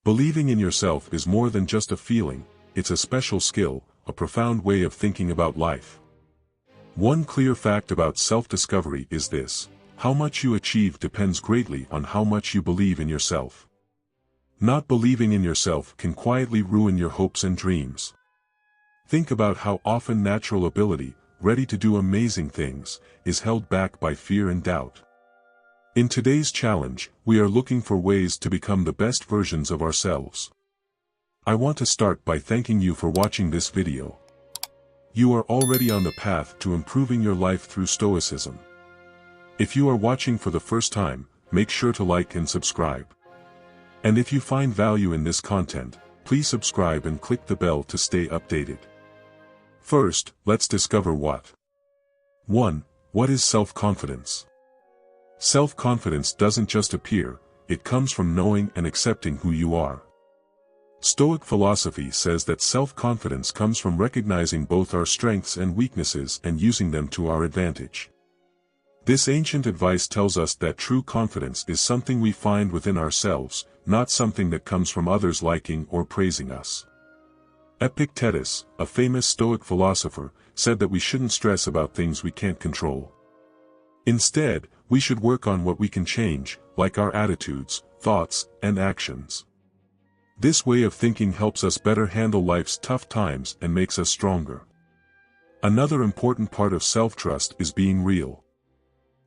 Believing in yourself is more than just a feeling, it's a special skill, a profound way of thinking about life. One clear fact about self-discovery is this: how much you achieve depends greatly on how much you believe in yourself. Not believing in yourself can quietly ruin your hopes and dreams. Think about how often natural ability, ready to do amazing things, is held back by fear and doubt. In today's challenge, we are looking for ways to become the best versions of ourselves. I want to start by thanking you for watching this video. You are already on the path to improving your life through Stoicism. If you are watching for the first time, make sure to like and subscribe. And if you find value in this content, please subscribe and click the bell to stay updated. First, let's discover what. 1. What is self-confidence? Self-confidence doesn't just appear, it comes from knowing and accepting who you are. Stoic philosophy says that self-confidence comes from recognizing both our strengths and weaknesses and using them to our advantage. This ancient advice tells us that true confidence is something we find within ourselves, not something that comes from others liking or praising us. Epictetus, a famous Stoic philosopher, said that we shouldn't stress about things we can't control. Instead, we should work on what we can change, like our attitudes, thoughts, and actions. This way of thinking helps us better handle life's tough times and makes us stronger. Another important part of self-trust is being real.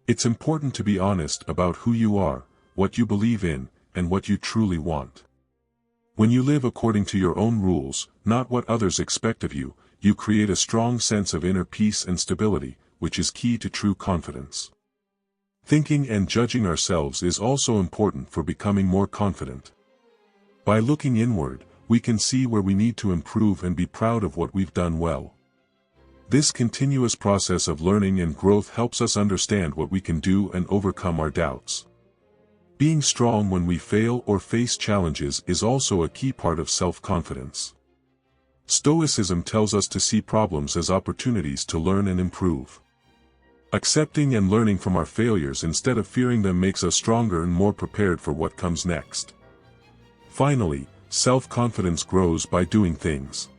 It's important to be honest about who you are, what you believe in, and what you truly want. When you live according to your own rules, not what others expect of you, you create a strong sense of inner peace and stability, which is key to true confidence. Thinking and judging ourselves is also important for becoming more confident. By looking inward, we can see where we need to improve and be proud of what we've done well. This continuous process of learning and growth helps us understand what we can do and overcome our doubts. Being strong when we fail or face challenges is also a key part of self-confidence. Stoicism tells us to see problems as opportunities to learn and improve. Accepting and learning from our failures instead of fearing them makes us stronger and more prepared for what comes next. Finally, self-confidence grows by doing things.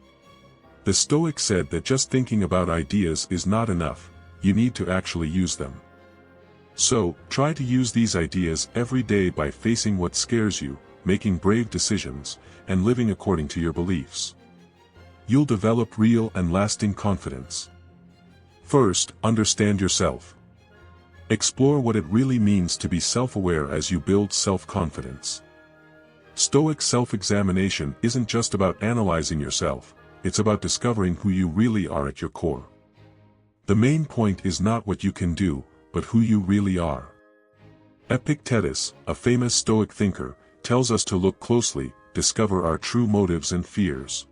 The Stoics said that just thinking about ideas is not enough, you need to actually use them. So, try to use these ideas every day by facing what scares you, making brave decisions, and living according to your beliefs. You'll develop real and lasting confidence. First, understand yourself. Explore what it really means to be self-aware as you build self-confidence. Stoic self-examination isn't just about analyzing yourself, it's about discovering who you really are at your core. The main point is not what you can do, but who you really are. Epictetus, a famous Stoic thinker, tells us to look closely, discover our true motives and fears.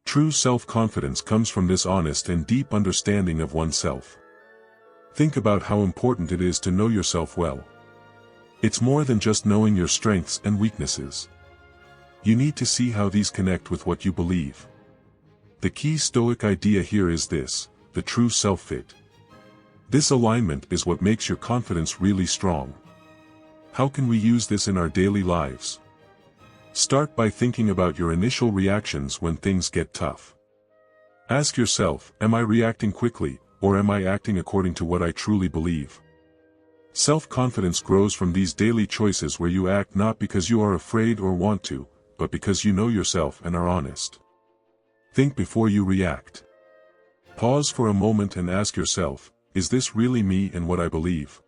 True self-confidence comes from this honest and deep understanding of oneself. Think about how important it is to know yourself well. It's more than just knowing your strengths and weaknesses. You need to see how these connect with what you believe. The key Stoic idea here is this: the true self-fit. This alignment is what makes your confidence really strong. How can we use this in our daily lives? Start by thinking about your initial reactions when things get tough. Ask yourself, am I reacting quickly, or am I acting according to what I truly believe? Self-confidence grows from these daily choices where you act not because you are afraid or want to, but because you know yourself and are honest. Think before you react. Pause for a moment and ask yourself, is this really me and what I believe?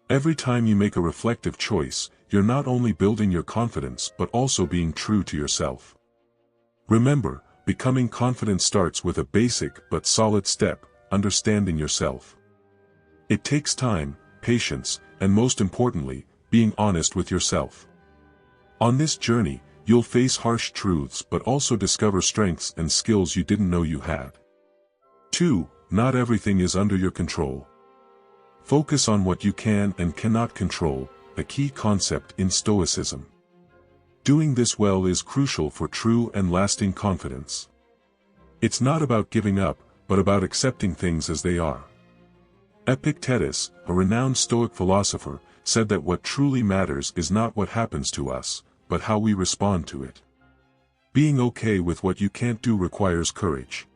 Every time you make a reflective choice, you're not only building your confidence but also being true to yourself. Remember, becoming confident starts with a basic but solid step: understanding yourself. It takes time, patience, and most importantly, being honest with yourself. On this journey, you'll face harsh truths but also discover strengths and skills you didn't know you had. 2. Not everything is under your control. Focus on what you can and cannot control, a key concept in Stoicism. Doing this well is crucial for true and lasting confidence. It's not about giving up, but about accepting things as they are. Epictetus, a renowned Stoic philosopher, said that what truly matters is not what happens to us, but how we respond to it. Being okay with what you can't do requires courage.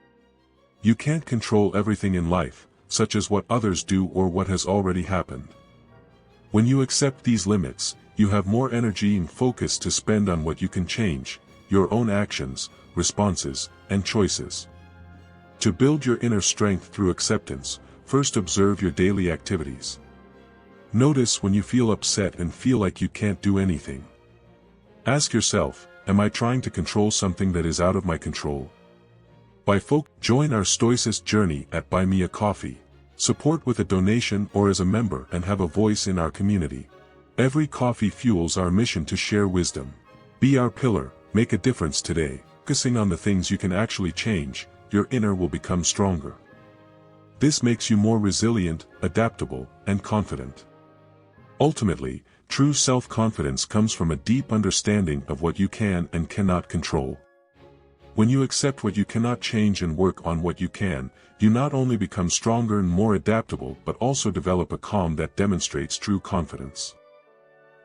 You can't control everything in life, such as what others do or what has already happened. When you accept these limits, you have more energy and focus to spend on what you can change, your own actions, responses, and choices. To build your inner strength through acceptance, first observe your daily activities. Notice when you feel upset and feel like you can't do anything. Ask yourself, am I trying to control something that is out of my control? Join our Stoicist journey at Buy Me a Coffee. Support with a donation or as a member and have a voice in our community. Every coffee fuels our mission to share wisdom. Be our pillar, make a difference today. Focusing on the things you can actually change, your inner will become stronger. This makes you more resilient, adaptable, and confident. Ultimately, true self-confidence comes from a deep understanding of what you can and cannot control. When you accept what you cannot change and work on what you can, you not only become stronger and more adaptable but also develop a calm that demonstrates true confidence.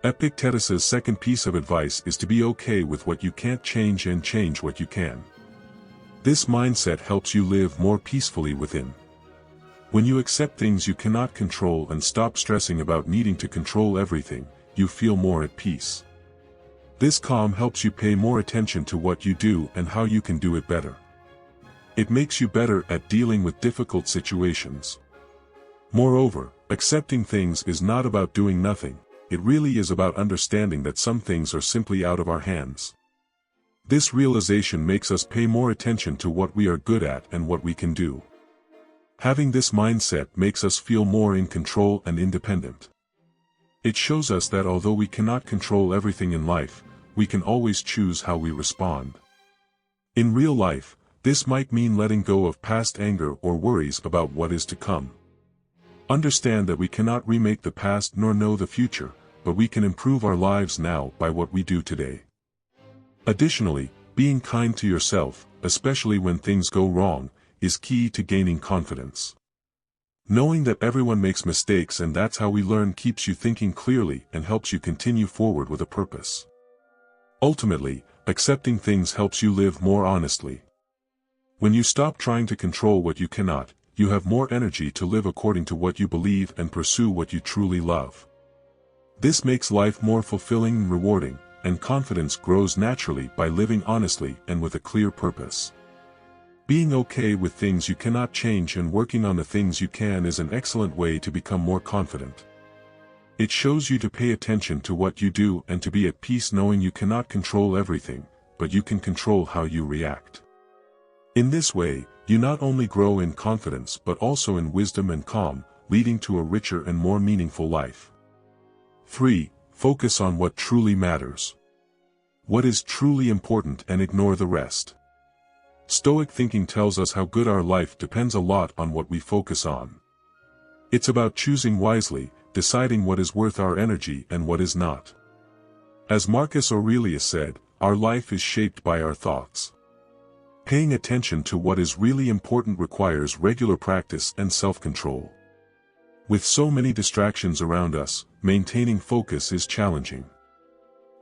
Epictetus's second piece of advice is to be okay with what you can't change and change what you can. This mindset helps you live more peacefully within. When you accept things you cannot control and stop stressing about needing to control everything, you feel more at peace. This calm helps you pay more attention to what you do and how you can do it better. It makes you better at dealing with difficult situations. Moreover, accepting things is not about doing nothing, it really is about understanding that some things are simply out of our hands. This realization makes us pay more attention to what we are good at and what we can do. Having this mindset makes us feel more in control and independent. It shows us that although we cannot control everything in life, we can always choose how we respond. In real life, this might mean letting go of past anger or worries about what is to come. Understand that we cannot remake the past nor know the future, but we can improve our lives now by what we do today. Additionally, being kind to yourself, especially when things go wrong, is key to gaining confidence. Knowing that everyone makes mistakes and that's how we learn keeps you thinking clearly and helps you continue forward with a purpose. Ultimately, accepting things helps you live more honestly. When you stop trying to control what you cannot, you have more energy to live according to what you believe and pursue what you truly love. This makes life more fulfilling and rewarding, and confidence grows naturally by living honestly and with a clear purpose. Being okay with things you cannot change and working on the things you can is an excellent way to become more confident. It shows you to pay attention to what you do and to be at peace knowing you cannot control everything, but you can control how you react. In this way, you not only grow in confidence but also in wisdom and calm, leading to a richer and more meaningful life. 3. Focus on what truly matters. What is truly important and ignore the rest. Stoic thinking tells us how good our life depends a lot on what we focus on. It's about choosing wisely, deciding what is worth our energy and what is not. As Marcus Aurelius said, our life is shaped by our thoughts. Paying attention to what is really important requires regular practice and self-control. With so many distractions around us, maintaining focus is challenging.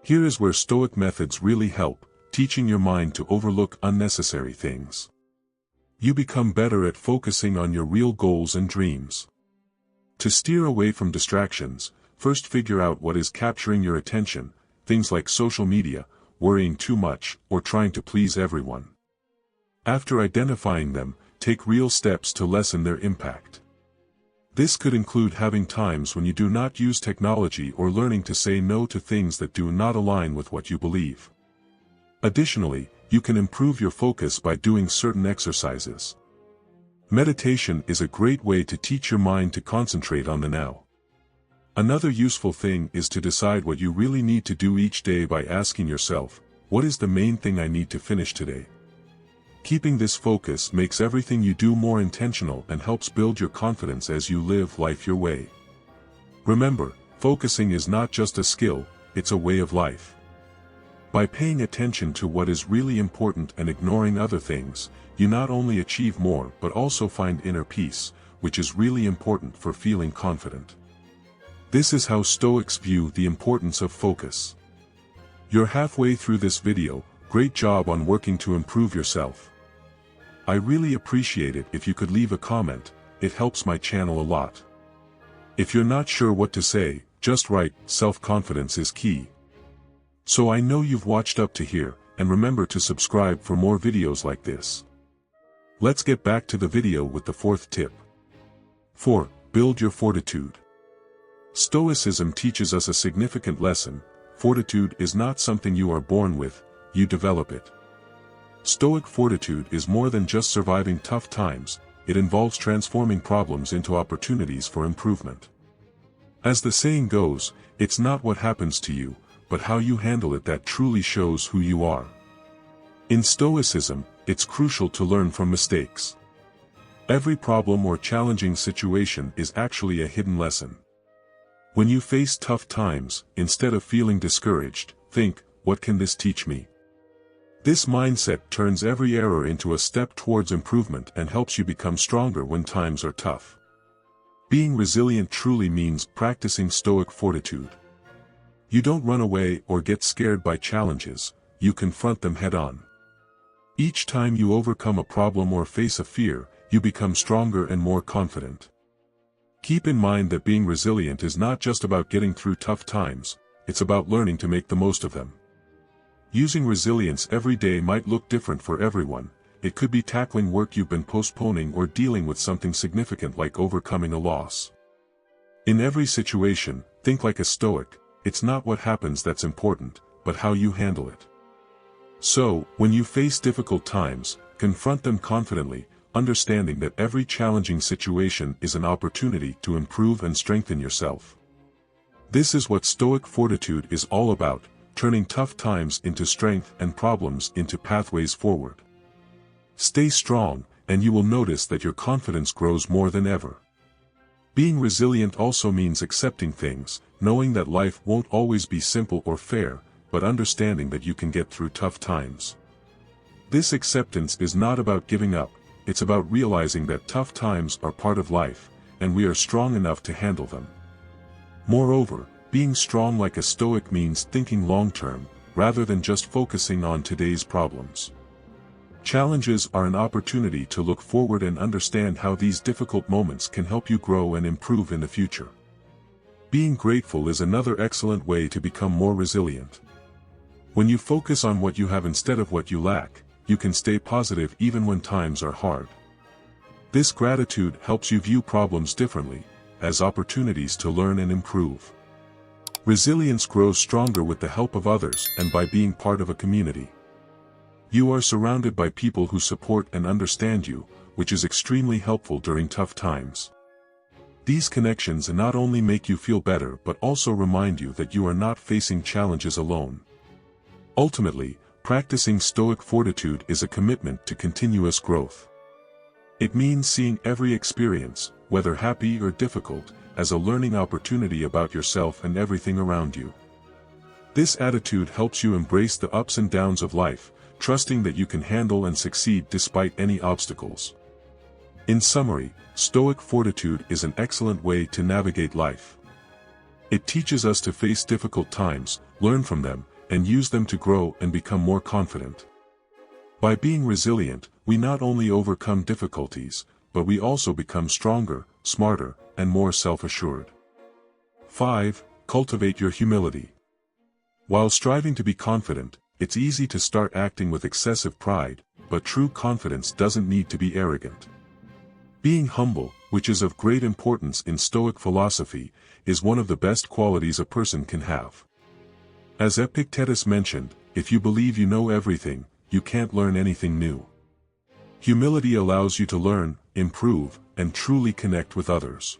Here is where Stoic methods really help, teaching your mind to overlook unnecessary things. You become better at focusing on your real goals and dreams. To steer away from distractions, first figure out what is capturing your attention, things like social media, worrying too much, or trying to please everyone. After identifying them, take real steps to lessen their impact. This could include having times when you do not use technology or learning to say no to things that do not align with what you believe. Additionally, you can improve your focus by doing certain exercises. Meditation is a great way to teach your mind to concentrate on the now. Another useful thing is to decide what you really need to do each day by asking yourself, what is the main thing I need to finish today? Keeping this focus makes everything you do more intentional and helps build your confidence as you live life your way. Remember, focusing is not just a skill, it's a way of life. By paying attention to what is really important and ignoring other things, you not only achieve more but also find inner peace, which is really important for feeling confident. This is how Stoics view the importance of focus. You're halfway through this video. Great job on working to improve yourself. I really appreciate it if you could leave a comment, it helps my channel a lot. If you're not sure what to say, just write, self-confidence is key. So I know you've watched up to here, and remember to subscribe for more videos like this. Let's get back to the video with the fourth tip. 4. Build your fortitude. Stoicism teaches us a significant lesson. Fortitude is not something you are born with, you develop it. Stoic fortitude is more than just surviving tough times, it involves transforming problems into opportunities for improvement. As the saying goes, it's not what happens to you, but how you handle it that truly shows who you are. In Stoicism, it's crucial to learn from mistakes. Every problem or challenging situation is actually a hidden lesson. When you face tough times, instead of feeling discouraged, think, what can this teach me? This mindset turns every error into a step towards improvement and helps you become stronger when times are tough. Being resilient truly means practicing stoic fortitude. You don't run away or get scared by challenges, you confront them head-on. Each time you overcome a problem or face a fear, you become stronger and more confident. Keep in mind that being resilient is not just about getting through tough times, it's about learning to make the most of them. Using resilience every day might look different for everyone. It could be tackling work you've been postponing or dealing with something significant like overcoming a loss. In every situation, think like a Stoic, it's not what happens that's important, but how you handle it. So, when you face difficult times, confront them confidently, understanding that every challenging situation is an opportunity to improve and strengthen yourself. This is what Stoic fortitude is all about, turning tough times into strength and problems into pathways forward. Stay strong, and you will notice that your confidence grows more than ever. Being resilient also means accepting things, knowing that life won't always be simple or fair, but understanding that you can get through tough times. This acceptance is not about giving up, it's about realizing that tough times are part of life, and we are strong enough to handle them. Moreover, being strong like a Stoic means thinking long-term, rather than just focusing on today's problems. Challenges are an opportunity to look forward and understand how these difficult moments can help you grow and improve in the future. Being grateful is another excellent way to become more resilient. When you focus on what you have instead of what you lack, you can stay positive even when times are hard. This gratitude helps you view problems differently, as opportunities to learn and improve. Resilience grows stronger with the help of others and by being part of a community. You are surrounded by people who support and understand you, which is extremely helpful during tough times. These connections not only make you feel better but also remind you that you are not facing challenges alone. Ultimately, practicing Stoic fortitude is a commitment to continuous growth. It means seeing every experience, whether happy or difficult, as a learning opportunity about yourself and everything around you. This attitude helps you embrace the ups and downs of life, trusting that you can handle and succeed despite any obstacles. In summary, Stoic fortitude is an excellent way to navigate life. It teaches us to face difficult times, learn from them, and use them to grow and become more confident. By being resilient, we not only overcome difficulties, but we also become stronger, smarter, and more self-assured. 5. Cultivate your humility. While striving to be confident, it's easy to start acting with excessive pride, but true confidence doesn't need to be arrogant. Being humble, which is of great importance in Stoic philosophy, is one of the best qualities a person can have. As Epictetus mentioned, if you believe you know everything, you can't learn anything new. Humility allows you to learn, improve, and truly connect with others.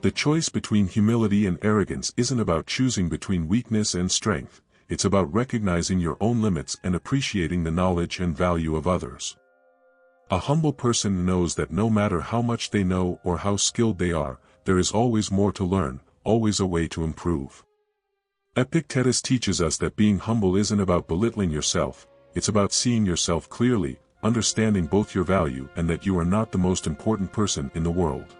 The choice between humility and arrogance isn't about choosing between weakness and strength, it's about recognizing your own limits and appreciating the knowledge and value of others. A humble person knows that no matter how much they know or how skilled they are, there is always more to learn, always a way to improve. Epictetus teaches us that being humble isn't about belittling yourself, it's about seeing yourself clearly, understanding both your value and that you are not the most important person in the world.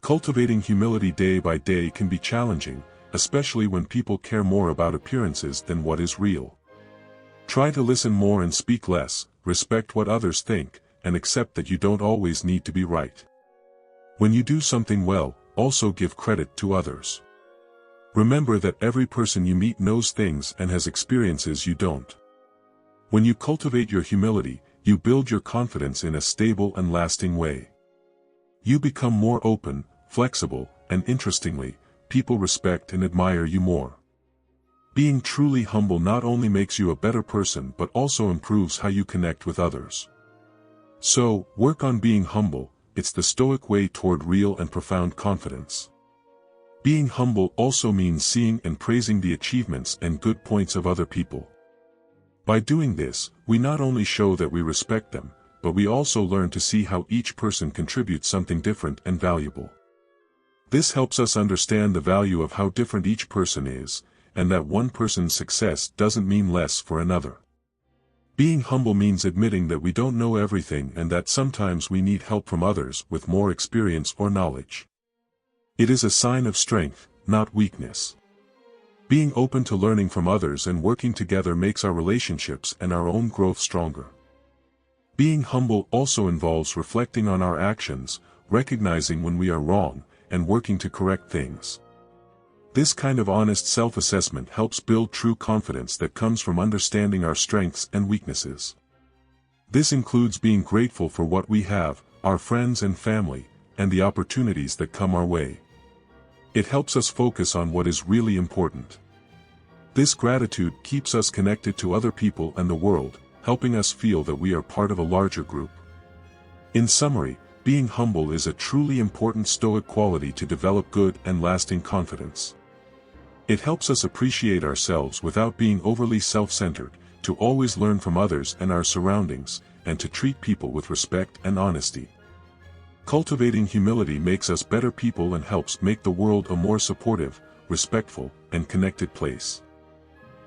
Cultivating humility day by day can be challenging, especially when people care more about appearances than what is real. Try to listen more and speak less, respect what others think, and accept that you don't always need to be right. When you do something well, also give credit to others. Remember that every person you meet knows things and has experiences you don't. When you cultivate your humility, you build your confidence in a stable and lasting way. You become more open, flexible, and interestingly, people respect and admire you more. Being truly humble not only makes you a better person but also improves how you connect with others. So, work on being humble. It's the Stoic way toward real and profound confidence. Being humble also means seeing and praising the achievements and good points of other people. By doing this, we not only show that we respect them, but we also learn to see how each person contributes something different and valuable. This helps us understand the value of how different each person is, and that one person's success doesn't mean less for another. Being humble means admitting that we don't know everything and that sometimes we need help from others with more experience or knowledge. It is a sign of strength, not weakness. Being open to learning from others and working together makes our relationships and our own growth stronger. Being humble also involves reflecting on our actions, recognizing when we are wrong, and working to correct things. This kind of honest self-assessment helps build true confidence that comes from understanding our strengths and weaknesses. This includes being grateful for what we have, our friends and family, and the opportunities that come our way. It helps us focus on what is really important. This gratitude keeps us connected to other people and the world, helping us feel that we are part of a larger group. In summary, being humble is a truly important Stoic quality to develop good and lasting confidence. It helps us appreciate ourselves without being overly self-centered, to always learn from others and our surroundings, and to treat people with respect and honesty. Cultivating humility makes us better people and helps make the world a more supportive, respectful, and connected place.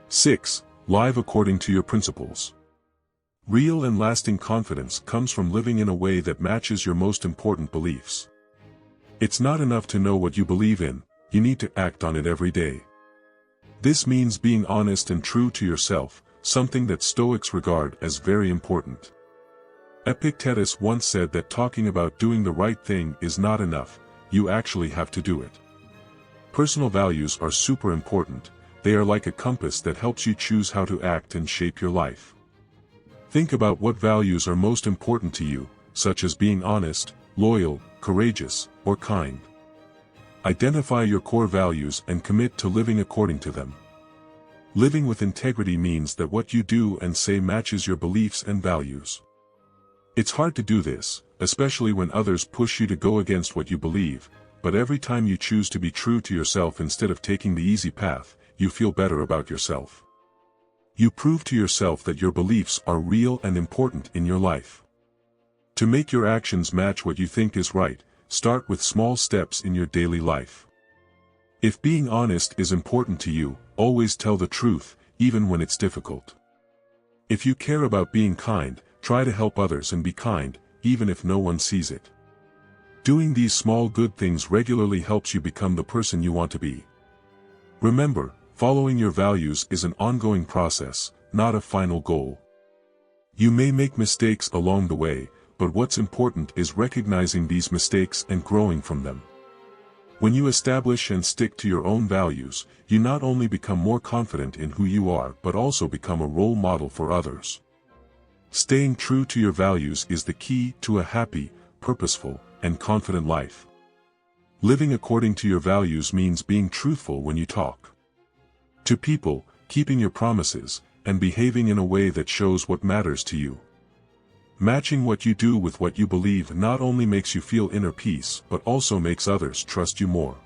6. Live according to your principles. Real and lasting confidence comes from living in a way that matches your most important beliefs. It's not enough to know what you believe in, you need to act on it every day. This means being honest and true to yourself, something that Stoics regard as very important. Epictetus once said that talking about doing the right thing is not enough, you actually have to do it. Personal values are super important, they are like a compass that helps you choose how to act and shape your life. Think about what values are most important to you, such as being honest, loyal, courageous, or kind. Identify your core values and commit to living according to them. Living with integrity means that what you do and say matches your beliefs and values. It's hard to do this, especially when others push you to go against what you believe, but every time you choose to be true to yourself instead of taking the easy path, you feel better about yourself. You prove to yourself that your beliefs are real and important in your life. To make your actions match what you think is right, start with small steps in your daily life. If being honest is important to you, always tell the truth, even when it's difficult. If you care about being kind, try to help others and be kind, even if no one sees it. Doing these small good things regularly helps you become the person you want to be. Remember, following your values is an ongoing process, not a final goal. You may make mistakes along the way, but what's important is recognizing these mistakes and growing from them. When you establish and stick to your own values, you not only become more confident in who you are but also become a role model for others. Staying true to your values is the key to a happy, purposeful, and confident life. Living according to your values means being truthful when you talk to people, keeping your promises, and behaving in a way that shows what matters to you. Matching what you do with what you believe not only makes you feel inner peace but also makes others trust you more.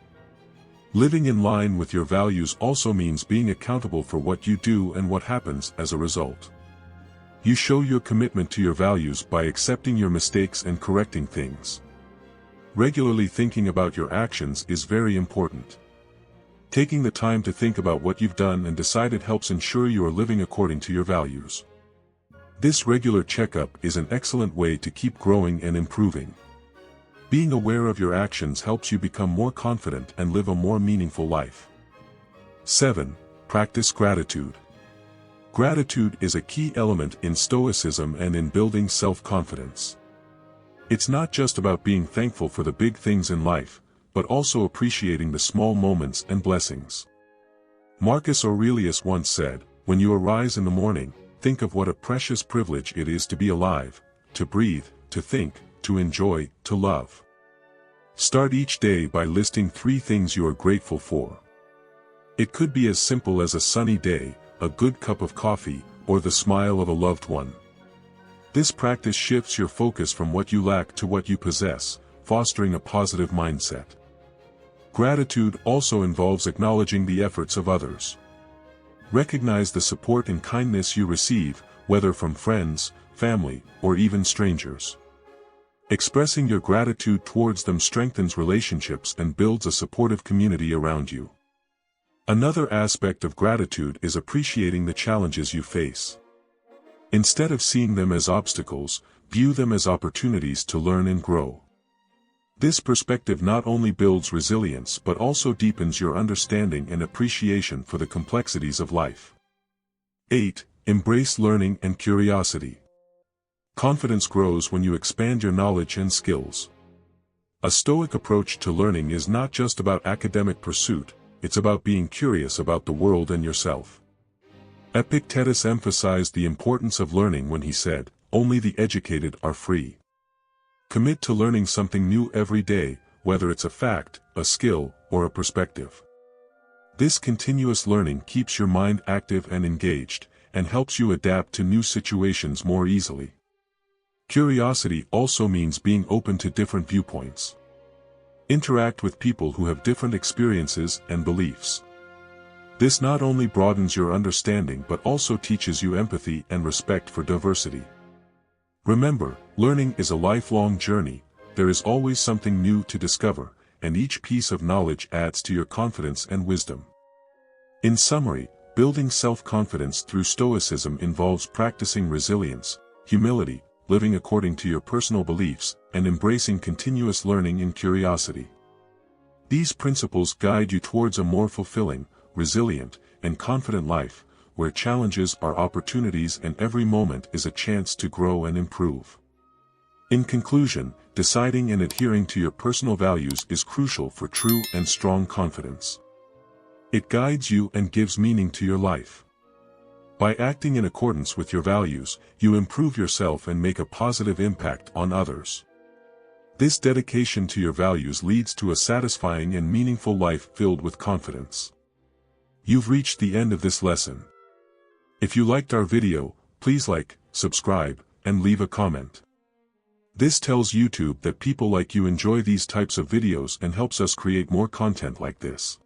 Living in line with your values also means being accountable for what you do and what happens as a result. You show your commitment to your values by accepting your mistakes and correcting things. Regularly thinking about your actions is very important. Taking the time to think about what you've done and decided helps ensure you are living according to your values. This regular checkup is an excellent way to keep growing and improving. Being aware of your actions helps you become more confident and live a more meaningful life. 7. Practice gratitude. Gratitude is a key element in Stoicism and in building self-confidence. It's not just about being thankful for the big things in life, but also appreciating the small moments and blessings. Marcus Aurelius once said, "When you arise in the morning, think of what a precious privilege it is to be alive, to breathe, to think, to enjoy, to love." Start each day by listing 3 things you are grateful for. It could be as simple as a sunny day, a good cup of coffee, or the smile of a loved one. This practice shifts your focus from what you lack to what you possess, fostering a positive mindset. Gratitude also involves acknowledging the efforts of others. Recognize the support and kindness you receive, whether from friends, family, or even strangers. Expressing your gratitude towards them strengthens relationships and builds a supportive community around you. Another aspect of gratitude is appreciating the challenges you face. Instead of seeing them as obstacles, view them as opportunities to learn and grow. This perspective not only builds resilience but also deepens your understanding and appreciation for the complexities of life. 8. Embrace learning and curiosity. Confidence grows when you expand your knowledge and skills. A Stoic approach to learning is not just about academic pursuit, it's about being curious about the world and yourself. Epictetus emphasized the importance of learning when he said, "Only the educated are free." Commit to learning something new every day, whether it's a fact, a skill, or a perspective. This continuous learning keeps your mind active and engaged, and helps you adapt to new situations more easily. Curiosity also means being open to different viewpoints. Interact with people who have different experiences and beliefs. This not only broadens your understanding but also teaches you empathy and respect for diversity. Remember, learning is a lifelong journey, there is always something new to discover, and each piece of knowledge adds to your confidence and wisdom. In summary, building self-confidence through Stoicism involves practicing resilience, humility, living according to your personal beliefs, and embracing continuous learning and curiosity. These principles guide you towards a more fulfilling, resilient, and confident life, where challenges are opportunities and every moment is a chance to grow and improve. In conclusion, deciding and adhering to your personal values is crucial for true and strong confidence. It guides you and gives meaning to your life. By acting in accordance with your values, you improve yourself and make a positive impact on others. This dedication to your values leads to a satisfying and meaningful life filled with confidence. You've reached the end of this lesson. If you liked our video, please like, subscribe, and leave a comment. This tells YouTube that people like you enjoy these types of videos and helps us create more content like this.